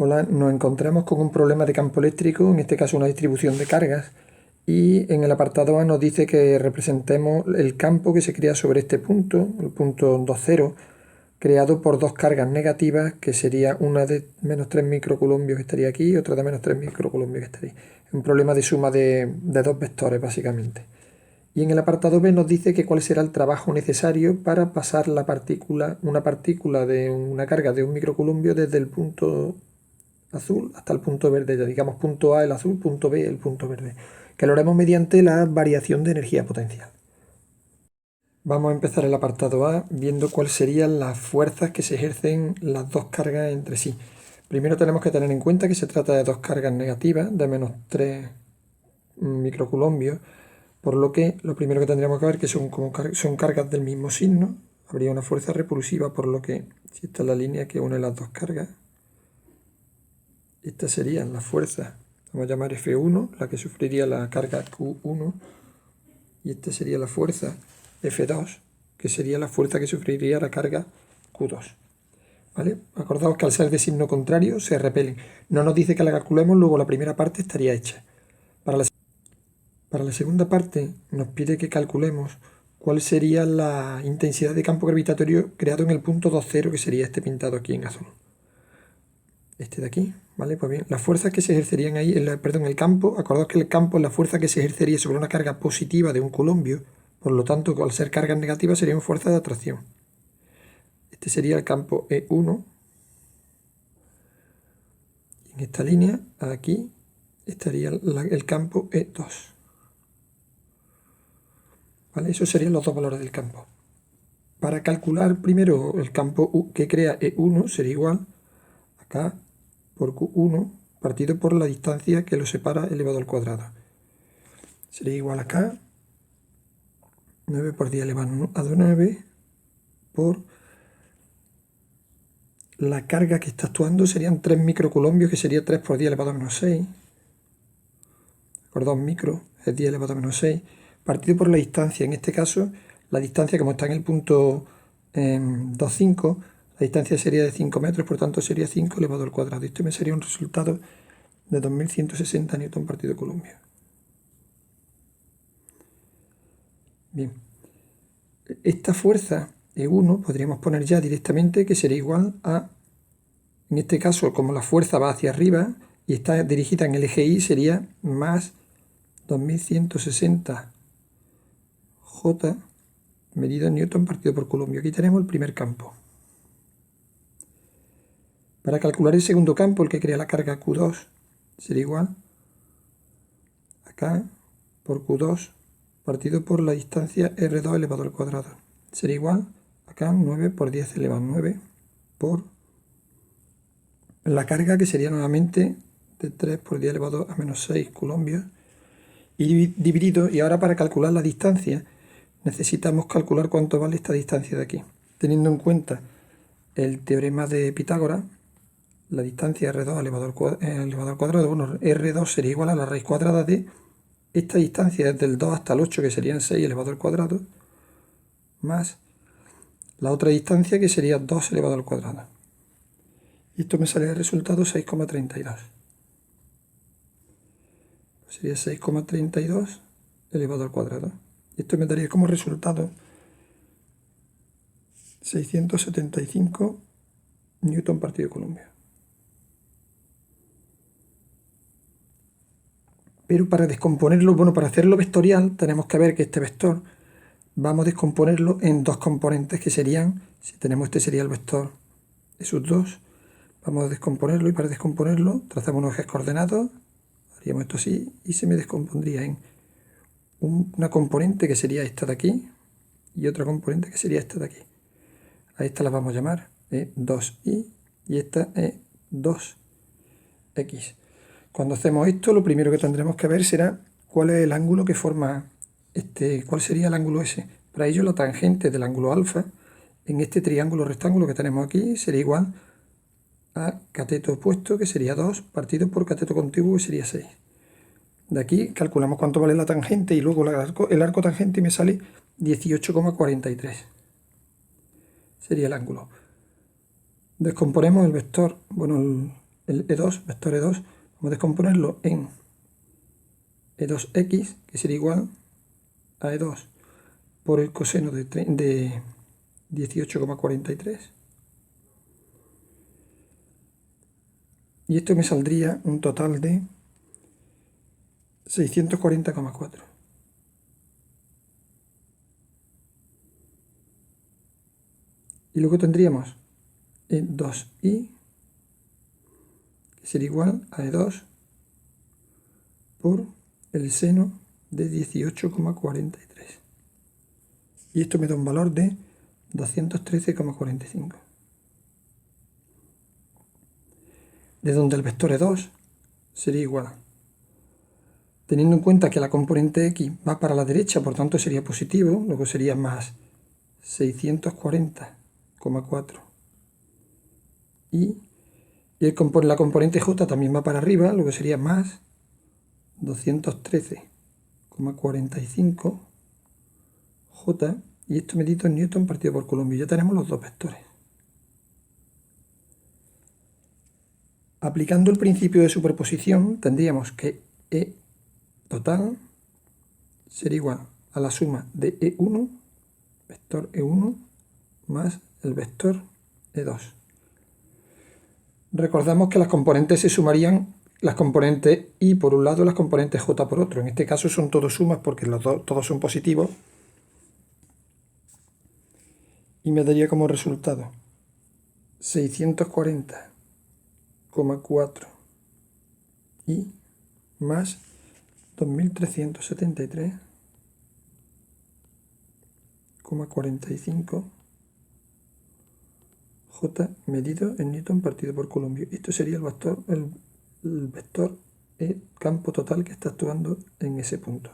Hola, nos encontramos con un problema de campo eléctrico, en este caso una distribución de cargas, y en el apartado A nos dice que representemos el campo que se crea sobre este punto, el punto 2,0, creado por dos cargas negativas, que sería una de menos 3 microcoulombios que estaría aquí y otra de menos 3 microcoulombios que estaría. Es un problema de suma de dos vectores, básicamente. Y en el apartado B nos dice que cuál será el trabajo necesario para pasar una partícula de una carga de 1 microcoulombio desde el punto azul hasta el punto verde, ya digamos punto A el azul, punto B el punto verde, que lo haremos mediante la variación de energía potencial. Vamos a empezar el apartado A viendo cuáles serían las fuerzas que se ejercen las dos cargas entre sí. Primero tenemos que tener en cuenta que se trata de dos cargas negativas de menos 3 microcoulombios, por lo que lo primero que tendríamos que ver que son cargas del mismo signo. Habría una fuerza repulsiva, por lo que si esta es la línea que une las dos cargas, esta sería la fuerza, vamos a llamar F1, la que sufriría la carga Q1, y esta sería la fuerza F2, que sería la fuerza que sufriría la carga Q2. ¿Vale? Acordaos que al ser de signo contrario se repelen. No nos dice que la calculemos, luego la primera parte estaría hecha. Para la segunda parte nos pide que calculemos cuál sería la intensidad de campo gravitatorio creado en el punto 2,0, que sería este pintado aquí en azul. Este de aquí, ¿vale? Pues bien, las fuerzas que se ejercerían ahí, el campo, acordaos que el campo es la fuerza que se ejercería sobre una carga positiva de un colombio, por lo tanto, al ser cargas negativas serían fuerzas de atracción. Este sería el campo E1. En esta línea, aquí, estaría el campo E2. ¿Vale? Esos serían los dos valores del campo. Para calcular primero el campo que crea E1 sería igual acá por Q1 partido por la distancia que lo separa elevado al cuadrado. Sería igual acá 9 por 10 elevado a 9 por la carga que está actuando, serían 3 microcoulombios, que sería 3 por 10 elevado a menos 6. Por 2 micro es 10 elevado a menos 6. Partido por la distancia, en este caso, la distancia como está en el punto 2,5, la distancia sería de 5 metros, por tanto sería 5 elevado al cuadrado. Esto me sería un resultado de 2160 newton partido coulombio. Bien, esta fuerza E1 podríamos poner ya directamente que sería igual a, en este caso, como la fuerza va hacia arriba y está dirigida en el eje Y, sería más 2160 J medido en newton partido por coulombio. Aquí tenemos el primer campo. Para calcular el segundo campo, el que crea la carga Q2, sería igual acá por Q2 partido por la distancia R2 elevado al cuadrado. Sería igual acá 9 por 10 elevado a 9 por la carga, que sería nuevamente de 3 por 10 elevado a menos 6 coulombios, y dividido. Y ahora, para calcular la distancia necesitamos calcular cuánto vale esta distancia de aquí. Teniendo en cuenta el teorema de Pitágoras, la distancia R2 elevado al cuadrado, bueno, R2 sería igual a la raíz cuadrada de esta distancia desde el 2 hasta el 8, que serían 6 elevado al cuadrado, más la otra distancia, que sería 2 elevado al cuadrado. Y esto me sale el resultado 6,32. Sería 6,32 elevado al cuadrado. Y esto me daría como resultado 675 newton partido coulombio. Pero para descomponerlo, bueno, para hacerlo vectorial, tenemos que ver que este vector vamos a descomponerlo en dos componentes, que serían, si tenemos este sería el vector de sus dos, vamos a descomponerlo, y para descomponerlo trazamos unos ejes coordenados, haríamos esto así, y se me descompondría en una componente que sería esta de aquí y otra componente que sería esta de aquí. A esta la vamos a llamar E2y y esta E2x. Cuando hacemos esto, lo primero que tendremos que ver será cuál es el ángulo que forma cuál sería el ángulo ese. Para ello, la tangente del ángulo alfa en este triángulo rectángulo que tenemos aquí sería igual a cateto opuesto, que sería 2, partido por cateto contiguo, que sería 6. De aquí calculamos cuánto vale la tangente y luego el arco tangente, y me sale 18,43. Sería el ángulo. Descomponemos el vector, bueno, el E2, vector E2, vamos a descomponerlo en E2x, que sería igual a E2 por el coseno de 18,43. Y esto me saldría un total de 640,4. Y luego tendríamos E2i, que sería igual a E2 por el seno de 18,43. Y esto me da un valor de 213,45. De donde el vector E2 sería igual, teniendo en cuenta que la componente x va para la derecha, por tanto sería positivo, luego sería más 640,4. Y la componente j también va para arriba, luego sería más 213,45 j, y esto medido en newton partido por coulomb. Ya tenemos los dos vectores. Aplicando el principio de superposición, tendríamos que E total sería igual a la suma de E1, vector E1, más el vector E2. Recordamos que las componentes se sumarían, las componentes y por un lado, las componentes j por otro. En este caso son todos sumas porque todos son positivos. Y me daría como resultado 640,4 y más 2373,45 J medido en newton partido por coulomb. Esto sería el vector E campo total que está actuando en ese punto.